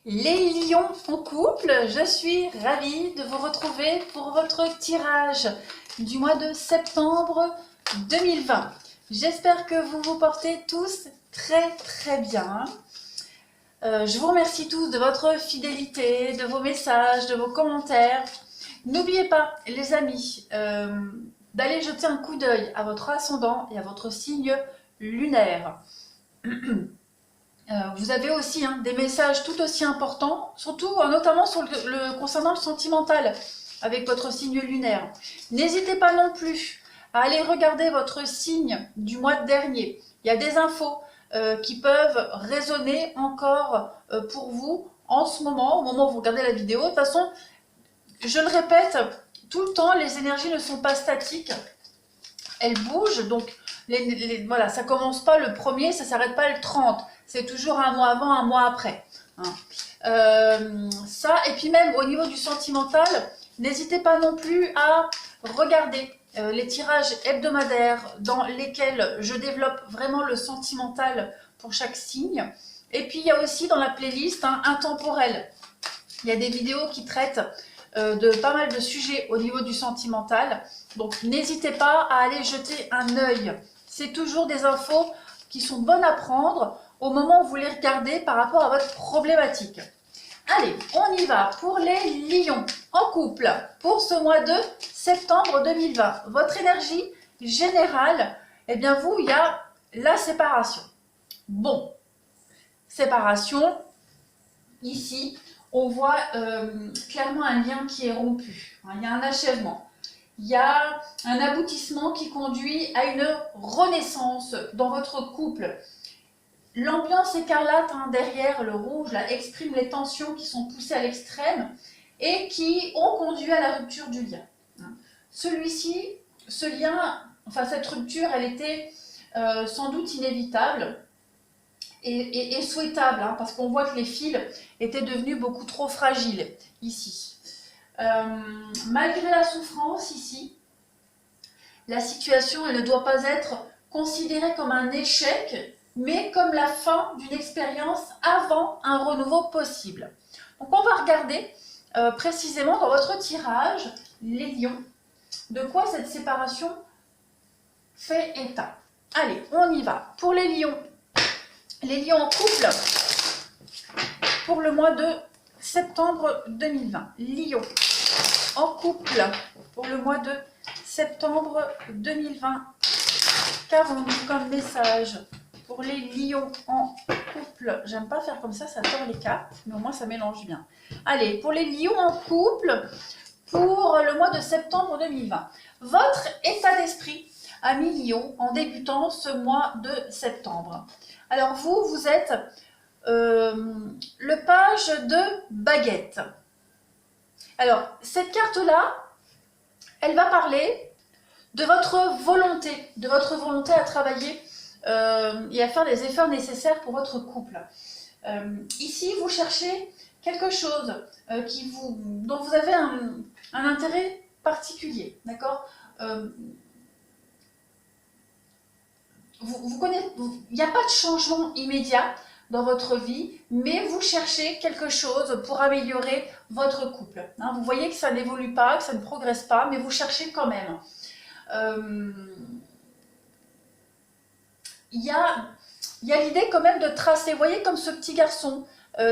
Les lions en couple, je suis ravie de vous retrouver pour votre tirage du mois de septembre 2020. J'espère que vous vous portez tous très bien. Je vous remercie tous de votre fidélité, de vos messages, de vos commentaires. N'oubliez pas, les amis, d'aller jeter un coup d'œil à votre ascendant et à votre signe lunaire. Vous avez aussi des messages tout aussi importants, surtout notamment concernant le sentimental avec votre signe lunaire. N'hésitez pas non plus à aller regarder votre signe du mois dernier. Il y a des infos qui peuvent résonner encore pour vous en ce moment, au moment où vous regardez la vidéo. De toute façon, je le répète, tout le temps, les énergies ne sont pas statiques, elles bougent, donc voilà, ça commence pas le 1er, ça s'arrête pas le 30. C'est toujours un mois avant, un mois après. Ça, et puis même au niveau du sentimental, n'hésitez pas non plus à regarder les tirages hebdomadaires dans lesquels je développe vraiment le sentimental pour chaque signe. Et puis il y a aussi dans la playlist intemporel. Il y a des vidéos qui traitent de pas mal de sujets au niveau du sentimental. Donc n'hésitez pas à aller jeter un œil. C'est toujours des infos qui sont bonnes à prendre au moment où vous les regardez par rapport à votre problématique. Allez, on y va pour les lions en couple pour ce mois de septembre 2020. Votre énergie générale, eh bien vous, il y a la séparation. Bon, séparation, ici, on voit clairement un lien qui est rompu. Il y a un achèvement. Il y a un aboutissement qui conduit à une renaissance dans votre couple. L'ambiance écarlate derrière le rouge là, exprime les tensions qui sont poussées à l'extrême et qui ont conduit à la rupture du lien. Celui-ci, ce lien, enfin cette rupture, elle était sans doute inévitable et souhaitable, parce qu'on voit que les fils étaient devenus beaucoup trop fragiles ici. Malgré la souffrance ici, la situation elle ne doit pas être considérée comme un échec, mais comme la fin d'une expérience avant un renouveau possible. Donc on va regarder précisément dans votre tirage, les lions, de quoi cette séparation fait état. Allez, on y va. Pour les lions en couple, pour le mois de septembre 2020. Lion en couple pour le mois de septembre 2020. Qu'avons-nous comme message pour les lions en couple? J'aime pas faire comme ça tord les cartes, mais au moins ça mélange bien. Allez, pour les lions en couple, pour le mois de septembre 2020. Votre état d'esprit, amis lions, en débutant ce mois de septembre. Alors vous êtes le page de baguette. Alors, cette carte-là, elle va parler de votre volonté à travailler et à faire les efforts nécessaires pour votre couple. Ici, vous cherchez quelque chose dont vous avez un intérêt particulier, d'accord? Il n'y a pas de changement immédiat dans votre vie, mais vous cherchez quelque chose pour améliorer votre couple. Vous voyez que ça n'évolue pas, que ça ne progresse pas, mais vous cherchez quand même. Il y a l'idée quand même de tracer, vous voyez comme ce petit garçon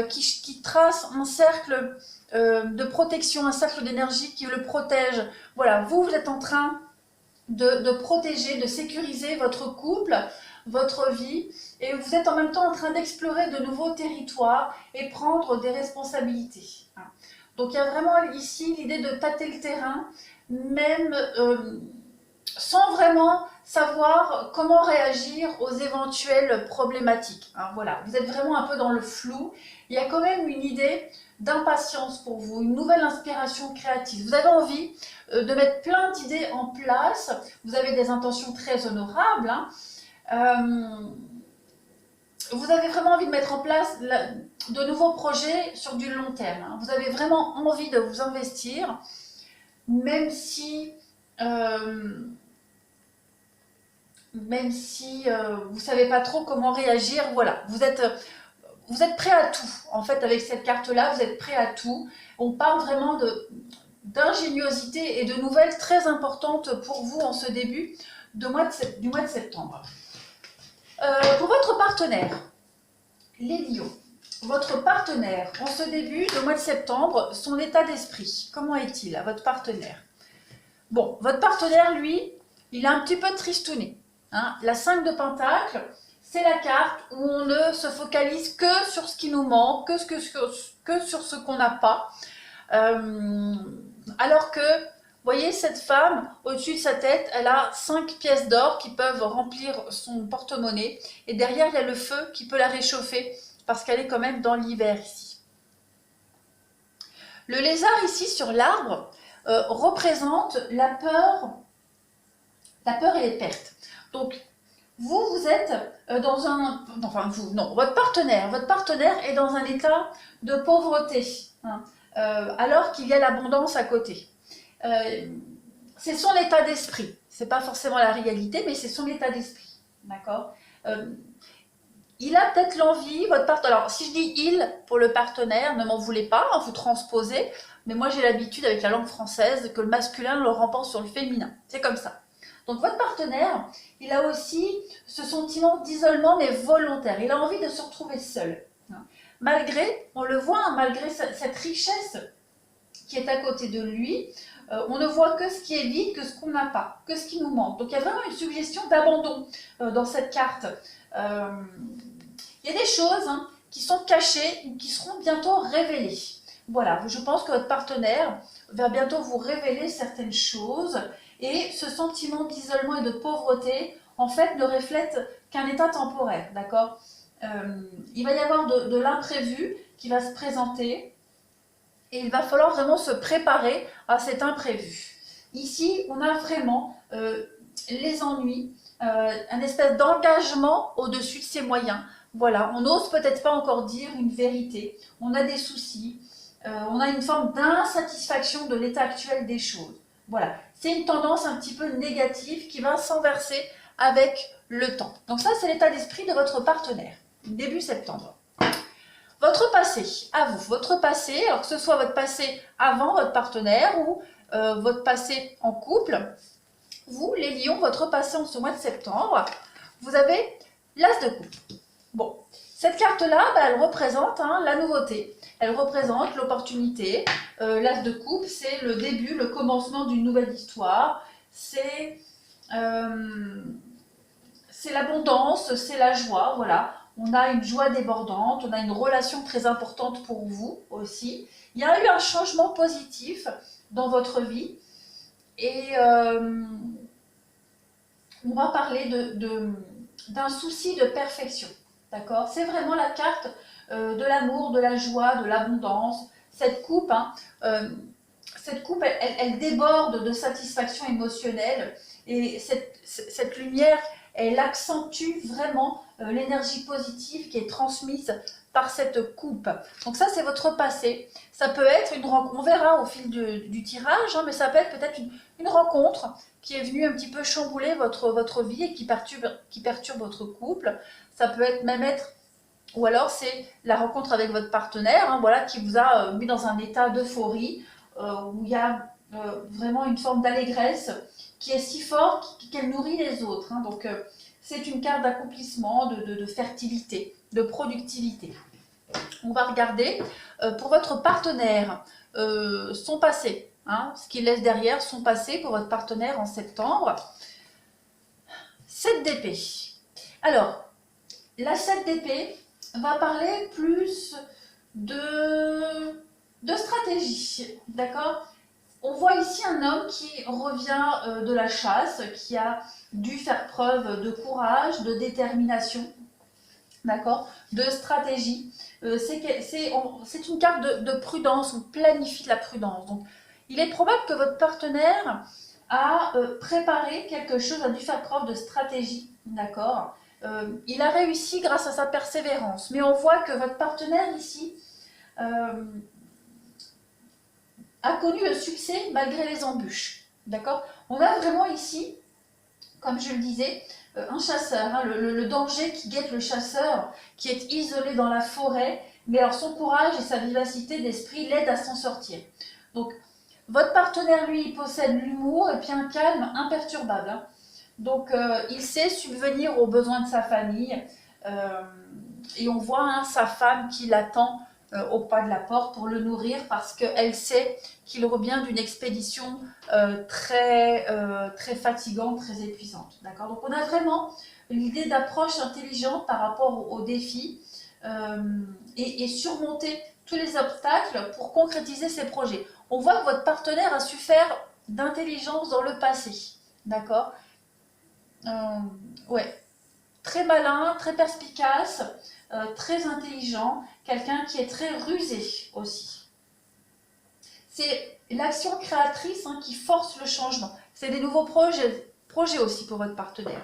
qui trace un cercle de protection, un cercle d'énergie qui le protège. Voilà, vous êtes en train de protéger, de sécuriser votre couple, votre vie, et vous êtes en même temps en train d'explorer de nouveaux territoires et prendre des responsabilités. Donc il y a vraiment ici l'idée de tâter le terrain, même sans vraiment savoir comment réagir aux éventuelles problématiques. Voilà, vous êtes vraiment un peu dans le flou. Il y a quand même une idée d'impatience pour vous, une nouvelle inspiration créative. Vous avez envie de mettre plein d'idées en place. Vous avez des intentions très honorables. Vous avez vraiment envie de mettre en place de nouveaux projets sur du long terme. Vous avez vraiment envie de vous investir, même si vous ne savez pas trop comment réagir. Voilà, vous êtes prêt à tout. En fait, avec cette carte-là, vous êtes prêt à tout. On parle vraiment d'ingéniosité et de nouvelles très importantes pour vous en ce début du mois de septembre. Pour votre partenaire, les lions, votre partenaire en ce début de mois de septembre, son état d'esprit, comment est-il à votre partenaire? Bon, votre partenaire, lui, il est un petit peu tristouné. Hein. La 5 de Pentacles, c'est la carte où on ne se focalise que sur ce qui nous manque, que sur ce qu'on n'a pas. Alors que, vous voyez, cette femme, au-dessus de sa tête, elle a 5 pièces d'or qui peuvent remplir son porte-monnaie. Et derrière, il y a le feu qui peut la réchauffer parce qu'elle est quand même dans l'hiver ici. Le lézard ici sur l'arbre représente la peur et les pertes. Donc, vous êtes dans un... Enfin, vous, non, votre partenaire est dans un état de pauvreté, hein, alors qu'il y a l'abondance à côté. C'est son état d'esprit. C'est pas forcément la réalité, mais c'est son état d'esprit. D'accord. Il a peut-être l'envie, votre partenaire... Alors, si je dis « il » pour le partenaire, ne m'en voulez pas, hein, vous transposez, mais moi j'ai l'habitude avec la langue française que le masculin le remporte sur le féminin. C'est comme ça. Donc votre partenaire, il a aussi ce sentiment d'isolement, mais volontaire. Il a envie de se retrouver seul. Malgré, on le voit, hein, malgré cette richesse qui est à côté de lui, on ne voit que ce qui est vide, que ce qu'on n'a pas, que ce qui nous manque. Donc il y a vraiment une suggestion d'abandon dans cette carte. Il y a des choses hein, qui sont cachées ou qui seront bientôt révélées. Voilà, je pense que votre partenaire va bientôt vous révéler certaines choses et ce sentiment d'isolement et de pauvreté, en fait, ne reflète qu'un état temporaire, d'accord. Il va y avoir de l'imprévu qui va se présenter et il va falloir vraiment se préparer à cet imprévu. Ici, on a vraiment les ennuis, un espèce d'engagement au-dessus de ses moyens. Voilà, on n'ose peut-être pas encore dire une vérité, on a des soucis, on a une forme d'insatisfaction de l'état actuel des choses. Voilà, c'est une tendance un petit peu négative qui va s'inverser avec le temps. Donc ça, c'est l'état d'esprit de votre partenaire, début septembre. Votre passé, à vous, votre passé, alors que ce soit votre passé avant votre partenaire ou votre passé en couple, vous, les lions, votre passé en ce mois de septembre, vous avez l'as de coupe. Bon, cette carte-là, elle représente hein, la nouveauté. Elle représente l'opportunité. L'as de coupe, c'est le début, le commencement d'une nouvelle histoire. C'est l'abondance, c'est la joie, voilà. On a une joie débordante, on a une relation très importante pour vous aussi. Il y a eu un changement positif dans votre vie. Et on va parler d'un souci de perfection. D'accord? C'est vraiment la carte de l'amour, de la joie, de l'abondance. Cette coupe, hein, elle déborde de satisfaction émotionnelle et cette lumière, elle accentue vraiment l'énergie positive qui est transmise par cette coupe. Donc ça, c'est votre passé. Ça peut être une rencontre, on verra au fil du tirage, hein, mais ça peut être peut-être une rencontre qui est venue un petit peu chambouler votre vie et qui perturbe votre couple. Ça peut être ou alors c'est la rencontre avec votre partenaire, hein, voilà, qui vous a mis dans un état d'euphorie, où il y a vraiment une forme d'allégresse qui est si forte qu'elle nourrit les autres. Hein. Donc c'est une carte d'accomplissement, de fertilité, de productivité. On va regarder pour votre partenaire son passé, hein, ce qu'il laisse derrière son passé pour votre partenaire en septembre. 7 d'épée. Alors, la 7 d'épée va parler plus de stratégie, d'accord? On voit ici un homme qui revient de la chasse, qui a dû faire preuve de courage, de détermination, d'accord, de stratégie. C'est une carte de prudence, on planifie de la prudence. Donc, il est probable que votre partenaire a préparé quelque chose, a dû faire preuve de stratégie, d'accord. Il a réussi grâce à sa persévérance, mais on voit que votre partenaire ici a connu le succès malgré les embûches, d'accord. On a vraiment ici, comme je le disais, un chasseur, hein, le danger qui guette le chasseur, qui est isolé dans la forêt, mais alors son courage et sa vivacité d'esprit l'aident à s'en sortir. Donc, votre partenaire, lui, il possède l'humour et puis un calme imperturbable. Hein. Donc, il sait subvenir aux besoins de sa famille. Et on voit hein, sa femme qui l'attend au pas de la porte pour le nourrir parce qu'elle sait qu'il revient d'une expédition très fatigante, très épuisante. D'accord. Donc, on a vraiment l'idée d'approche intelligente par rapport aux défis et surmonter tous les obstacles pour concrétiser ses projets. On voit que votre partenaire a su faire d'intelligence dans le passé. D'accord. Ouais. Très malin, très perspicace, très intelligent, quelqu'un qui est très rusé aussi. C'est l'action créatrice hein, qui force le changement. C'est des nouveaux projets aussi pour votre partenaire.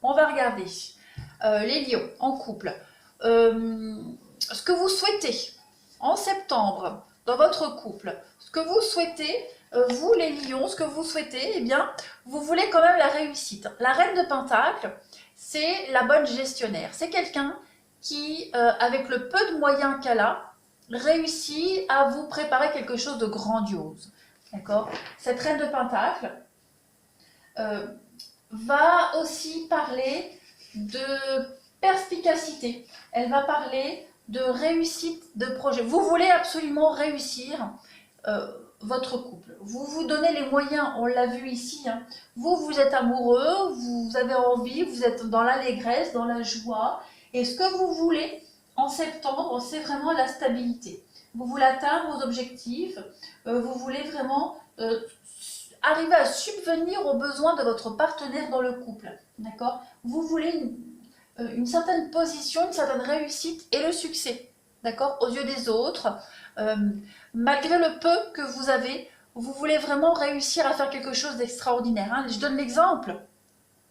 On va regarder les lions en couple. Ce que vous souhaitez en septembre dans votre couple, ce que vous souhaitez, vous les lions, ce que vous souhaitez, eh bien, vous voulez quand même la réussite. La reine de Pentacles, c'est la bonne gestionnaire. C'est quelqu'un qui, avec le peu de moyens qu'elle a, réussit à vous préparer quelque chose de grandiose. D'accord. Cette reine de Pentacles va aussi parler de perspicacité. Elle va parler de réussite de projet. Vous voulez absolument réussir votre couple. Vous vous donnez les moyens, on l'a vu ici. Hein. Vous êtes amoureux, vous avez envie, vous êtes dans l'allégresse, dans la joie. Et ce que vous voulez en septembre, c'est vraiment la stabilité. Vous voulez atteindre vos objectifs, vous voulez vraiment arriver à subvenir aux besoins de votre partenaire dans le couple. D'accord. Vous voulez une certaine position, une certaine réussite et le succès, d'accord, aux yeux des autres. Malgré le peu que vous avez, vous voulez vraiment réussir à faire quelque chose d'extraordinaire. Hein. Je donne l'exemple,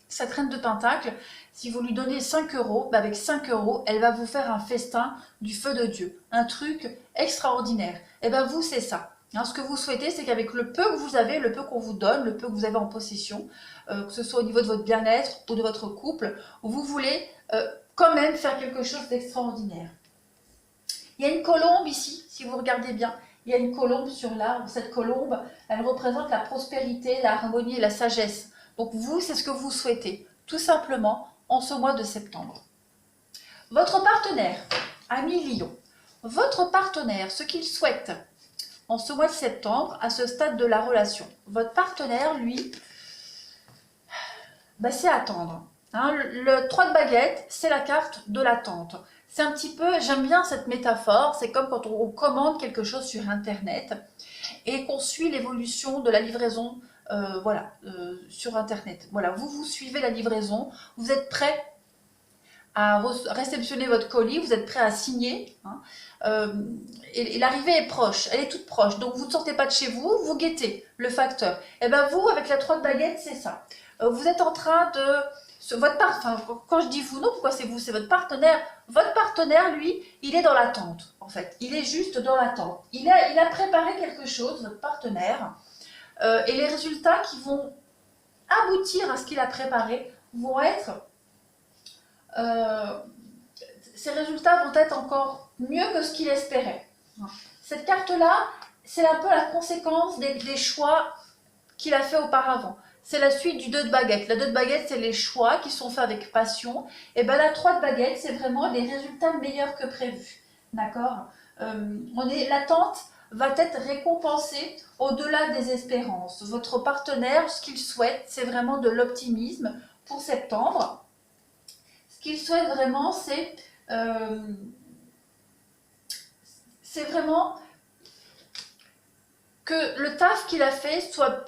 cette reine de Pentacle, si vous lui donnez 5 €, avec 5 €, elle va vous faire un festin du feu de Dieu, un truc extraordinaire. Et bien vous, c'est ça. Hein, ce que vous souhaitez, c'est qu'avec le peu que vous avez, le peu qu'on vous donne, le peu que vous avez en possession, que ce soit au niveau de votre bien-être ou de votre couple, vous voulez quand même faire quelque chose d'extraordinaire. Il y a une colombe ici, si vous regardez bien. Il y a une colombe sur l'arbre. Cette colombe, elle représente la prospérité, la harmonie et la sagesse. Donc vous, c'est ce que vous souhaitez, tout simplement, en ce mois de septembre. Votre partenaire, ami Lion, votre partenaire, ce qu'il souhaite en ce mois de septembre, à ce stade de la relation. Votre partenaire, lui, ben, c'est attendre. Hein, le 3 de baguette, c'est la carte de l'attente. C'est un petit peu, j'aime bien cette métaphore, c'est comme quand on commande quelque chose sur Internet et qu'on suit l'évolution de la livraison sur Internet. Voilà, vous suivez la livraison, vous êtes prêt à réceptionner votre colis, vous êtes prêt à signer, hein, et l'arrivée est proche, elle est toute proche, donc vous ne sortez pas de chez vous, vous guettez le facteur. Et bien vous, avec la 3 de baguette, c'est ça. Vous êtes en train de... quand je dis vous, non, pourquoi c'est vous? C'est votre partenaire. Votre partenaire, lui, il est dans l'attente, en fait. Il est juste dans l'attente. Il a préparé quelque chose, votre partenaire, et les résultats qui vont aboutir à ce qu'il a préparé vont être... ces résultats vont être encore mieux que ce qu'il espérait. Cette carte-là, c'est un peu la conséquence des choix qu'il a fait auparavant. C'est la suite du 2 de baguette. La 2 de baguette, c'est les choix qui sont faits avec passion. Et bien la 3 de baguette, c'est vraiment des résultats meilleurs que prévu. D'accord. L'attente va être récompensée au-delà des espérances. Votre partenaire, ce qu'il souhaite, c'est vraiment de l'optimisme pour septembre. Ce qu'il souhaite vraiment, c'est vraiment que le taf qu'il a fait soit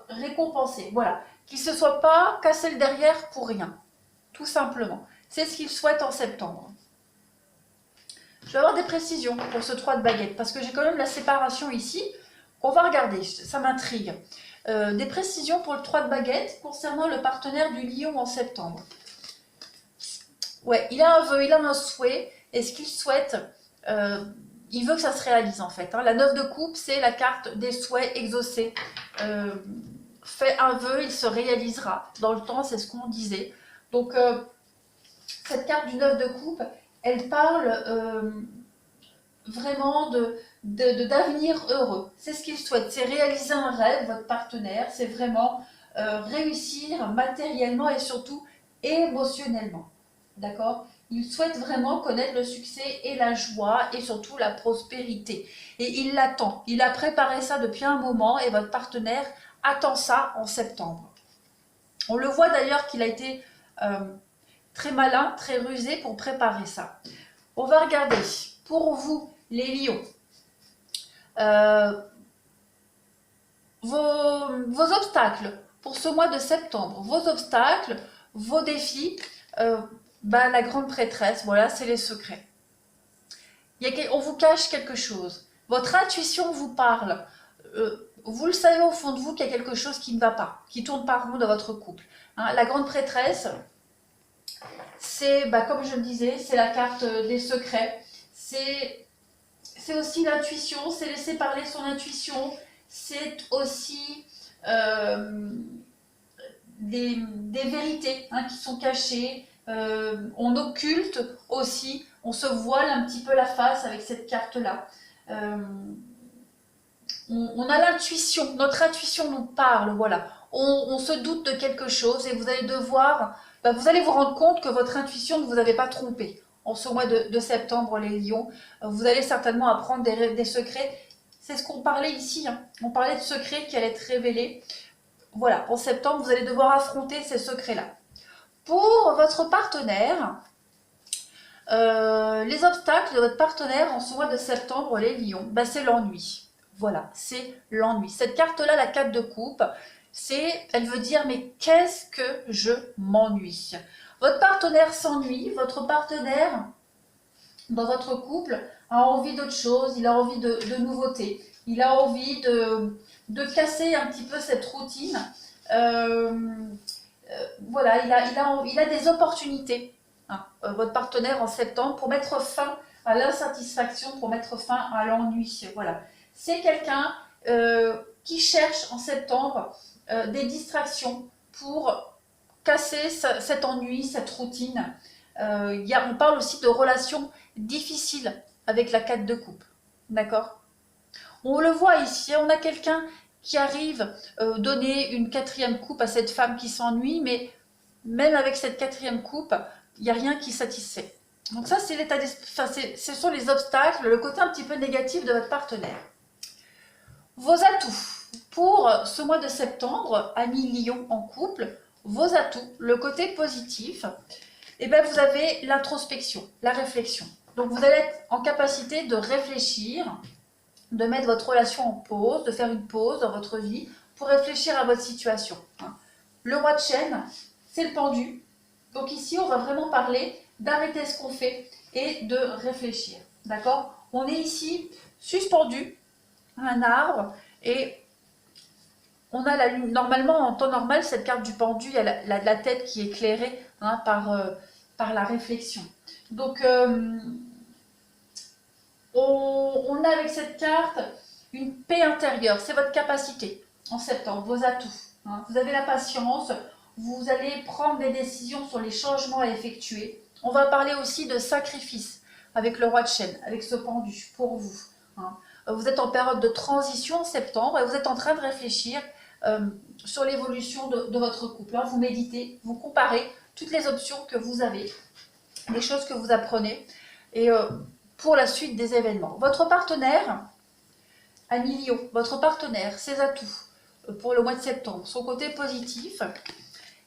récompensé. Voilà, qu'il ne se soit pas cassé le derrière pour rien, tout simplement. C'est ce qu'il souhaite en septembre. Je vais avoir des précisions pour ce 3 de baguette, parce que j'ai quand même la séparation ici. On va regarder, ça m'intrigue. Des précisions pour le 3 de baguette concernant le partenaire du lion en septembre. Ouais, il a un vœu, il a un souhait, et ce qu'il souhaite, il veut que ça se réalise en fait. Hein. La 9 de coupe, c'est la carte des souhaits exaucés. fait un vœu, il se réalisera. Dans le temps, c'est ce qu'on disait. Donc, cette carte du 9 de coupe, elle parle vraiment d'avenir heureux. C'est ce qu'il souhaite, c'est réaliser un rêve, votre partenaire, c'est vraiment réussir matériellement et surtout émotionnellement. D'accord? Il souhaite vraiment connaître le succès et la joie et surtout la prospérité. Et il l'attend. Il a préparé ça depuis un moment et votre partenaire attend ça en septembre. On le voit d'ailleurs qu'il a été très malin, très rusé pour préparer ça. On va regarder pour vous, les lions, vos obstacles pour ce mois de septembre, vos obstacles, vos défis, la grande prêtresse, voilà, c'est les secrets. On vous cache quelque chose. Votre intuition vous parle. Vous le savez au fond de vous qu'il y a quelque chose qui ne va pas, qui tourne par rond dans votre couple. Hein, la grande prêtresse, c'est, comme je le disais, c'est la carte des secrets. C'est aussi l'intuition, c'est laisser parler son intuition. C'est aussi des vérités qui sont cachées. On occulte aussi, on se voile un petit peu la face avec cette carte-là. On a l'intuition, notre intuition nous parle, voilà. On se doute de quelque chose et vous allez devoir, vous allez vous rendre compte que votre intuition ne vous avait pas trompé. En ce mois de septembre, les lions, vous allez certainement apprendre des secrets. C'est ce qu'on parlait ici, on parlait de secrets qui allaient être révélés. Voilà, en septembre, vous allez devoir affronter ces secrets-là. Pour votre partenaire, les obstacles de votre partenaire en ce mois de septembre, les lions, c'est l'ennui. Voilà, c'est l'ennui. Cette carte-là, la 4 de coupe, elle veut dire, mais qu'est-ce que je m'ennuie? Votre partenaire s'ennuie, votre partenaire, dans votre couple, a envie d'autre chose, il a envie de nouveautés, il a envie de casser un petit peu cette routine. Voilà, il a des opportunités, votre partenaire en septembre, pour mettre fin à l'insatisfaction, pour mettre fin à l'ennui. Voilà. C'est quelqu'un qui cherche en septembre des distractions pour casser cet ennui, cette routine. On parle aussi de relations difficiles avec la 4 de coupe. D'accord? On le voit ici, on a quelqu'un qui arrive donner une 4e coupe à cette femme qui s'ennuie, mais même avec cette 4e coupe, il n'y a rien qui satisfait. Donc ça, c'est l'état d'esprit, ce sont les obstacles, le côté un petit peu négatif de votre partenaire. Vos atouts pour ce mois de septembre, amis lions en couple, vos atouts, le côté positif, vous avez l'introspection, la réflexion. Donc vous allez être en capacité de réfléchir, de mettre votre relation en pause, de faire une pause dans votre vie pour réfléchir à votre situation. Le roi de chêne, c'est le pendu. Donc ici, on va vraiment parler d'arrêter ce qu'on fait et de réfléchir. D'accord? On est ici suspendu à un arbre et on a la lune. Normalement, en temps normal, cette carte du pendu, il y a la tête qui est éclairée par la réflexion. Donc, on a avec cette carte une paix intérieure. C'est votre capacité en septembre, vos atouts. Vous avez la patience, vous allez prendre des décisions sur les changements à effectuer. On va parler aussi de sacrifice avec le roi de chêne, avec ce pendu pour vous. Vous êtes en période de transition en septembre et vous êtes en train de réfléchir sur l'évolution de votre couple. Vous méditez, vous comparez toutes les options que vous avez, les choses que vous apprenez et pour la suite des événements. Votre partenaire, ami lion, votre partenaire, ses atouts pour le mois de septembre, son côté positif,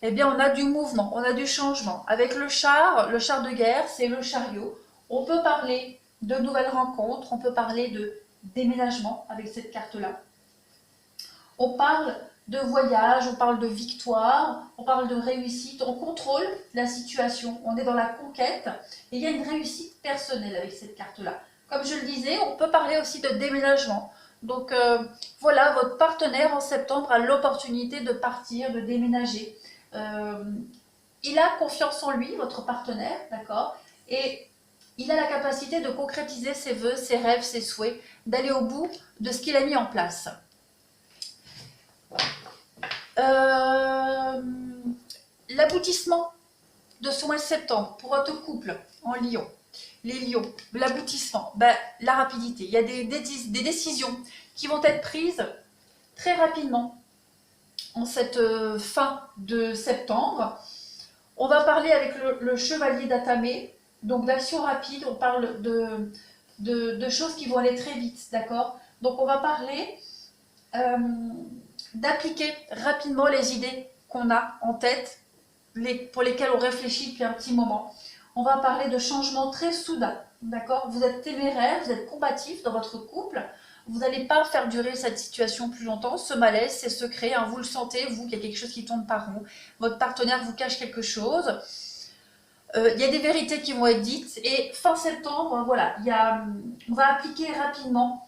on a du mouvement, on a du changement. Avec le char de guerre, c'est le chariot. On peut parler de nouvelles rencontres, on peut parler de déménagement avec cette carte-là. On parle de voyage, on parle de victoire, on parle de réussite, on contrôle la situation, on est dans la conquête et il y a une réussite personnelle avec cette carte-là. Comme je le disais, on peut parler aussi de déménagement. Donc voilà, votre partenaire en septembre a l'opportunité de partir, de déménager. Il a confiance en lui, votre partenaire, d'accord? Et il a la capacité de concrétiser ses vœux, ses rêves, ses souhaits, d'aller au bout de ce qu'il a mis en place. L'aboutissement de ce mois de septembre pour votre couple en Lion. Les lions, l'aboutissement, ben, la rapidité. Il y a des décisions qui vont être prises très rapidement en cette fin de septembre. On va parler avec le chevalier d'Atamé, donc d'action rapide, on parle de choses qui vont aller très vite, d'accord? Donc on va parler d'appliquer rapidement les idées qu'on a en tête, pour lesquelles on réfléchit depuis un petit moment. On va parler de changements très soudains, d'accord? Vous êtes téméraire, vous êtes combatif dans votre couple, vous n'allez pas faire durer cette situation plus longtemps, ce malaise, c'est secret, hein, vous le sentez, vous, qu'il y a quelque chose qui tourne par rond, votre partenaire vous cache quelque chose, il y a des vérités qui vont être dites, et fin septembre, voilà, on va appliquer rapidement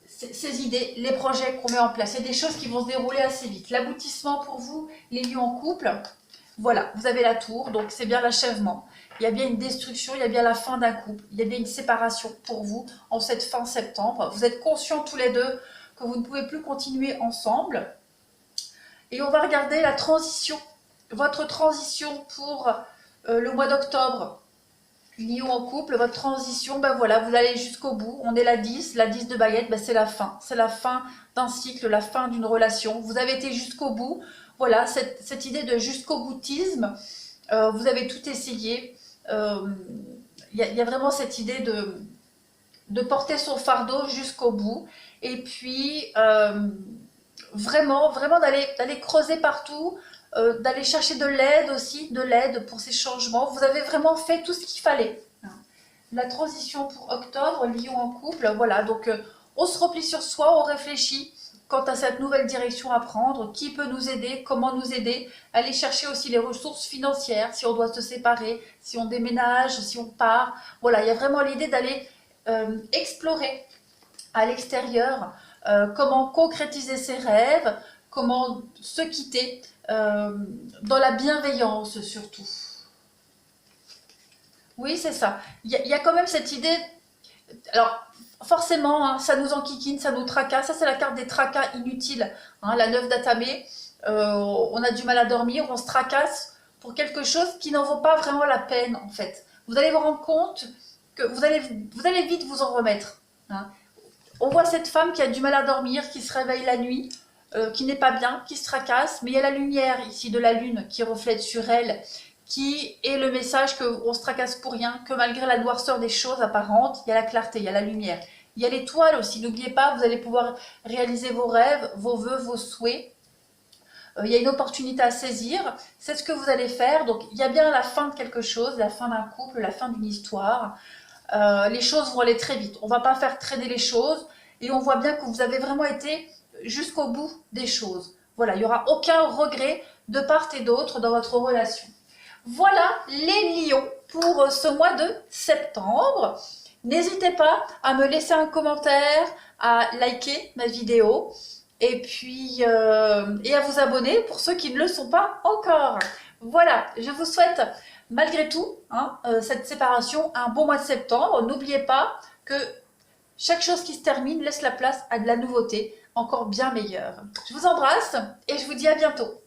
ces idées, les projets qu'on met en place, il y a des choses qui vont se dérouler assez vite. L'aboutissement pour vous, les lions en couple, voilà, vous avez la tour, donc c'est bien l'achèvement. Il y a bien une destruction, il y a bien la fin d'un couple, il y a bien une séparation pour vous en cette fin septembre. Vous êtes conscients tous les deux que vous ne pouvez plus continuer ensemble. Et on va regarder la transition, votre transition pour le mois d'octobre. Lion en couple, votre transition, ben voilà, vous allez jusqu'au bout. On est la 10 de baguette, ben c'est la fin. C'est la fin d'un cycle, la fin d'une relation. Vous avez été jusqu'au bout. Voilà, cette idée de jusqu'au boutisme, vous avez tout essayé. Il y a vraiment cette idée de porter son fardeau jusqu'au bout. Et puis, vraiment d'aller creuser partout, d'aller chercher de l'aide aussi, de l'aide pour ces changements. Vous avez vraiment fait tout ce qu'il fallait. La transition pour octobre, Lion en couple, voilà, donc on se replie sur soi, on réfléchit quant à cette nouvelle direction à prendre, qui peut nous aider, comment nous aider, aller chercher aussi les ressources financières, si on doit se séparer, si on déménage, si on part. Voilà, il y a vraiment l'idée d'aller explorer à l'extérieur comment concrétiser ses rêves, comment se quitter dans la bienveillance surtout. Oui, c'est ça. Il y a quand même cette idée. Alors, forcément, hein, ça nous enquiquine, ça nous tracasse. Ça, c'est la carte des tracas inutiles. Hein, la 9 d'Atamé. On a du mal à dormir, on se tracasse pour quelque chose qui n'en vaut pas vraiment la peine, en fait. Vous allez vous rendre compte que vous allez vite vous en remettre. Hein. On voit cette femme qui a du mal à dormir, qui se réveille la nuit, qui n'est pas bien, qui se tracasse, mais il y a la lumière ici de la lune qui reflète sur elle, qui est le message qu'on se tracasse pour rien, que malgré la noirceur des choses apparentes, il y a la clarté, il y a la lumière. Il y a l'étoile aussi, n'oubliez pas, vous allez pouvoir réaliser vos rêves, vos vœux, vos souhaits. Il y a une opportunité à saisir, c'est ce que vous allez faire. Donc il y a bien la fin de quelque chose, la fin d'un couple, la fin d'une histoire. Les choses vont aller très vite, on ne va pas faire traîner les choses, et on voit bien que vous avez vraiment été jusqu'au bout des choses. Voilà, il n'y aura aucun regret de part et d'autre dans votre relation. Voilà les lions pour ce mois de septembre. N'hésitez pas à me laisser un commentaire, à liker ma vidéo et puis et à vous abonner pour ceux qui ne le sont pas encore. Voilà, je vous souhaite malgré tout cette séparation un bon mois de septembre. N'oubliez pas que chaque chose qui se termine laisse la place à de la nouveauté encore bien meilleure. Je vous embrasse et je vous dis à bientôt.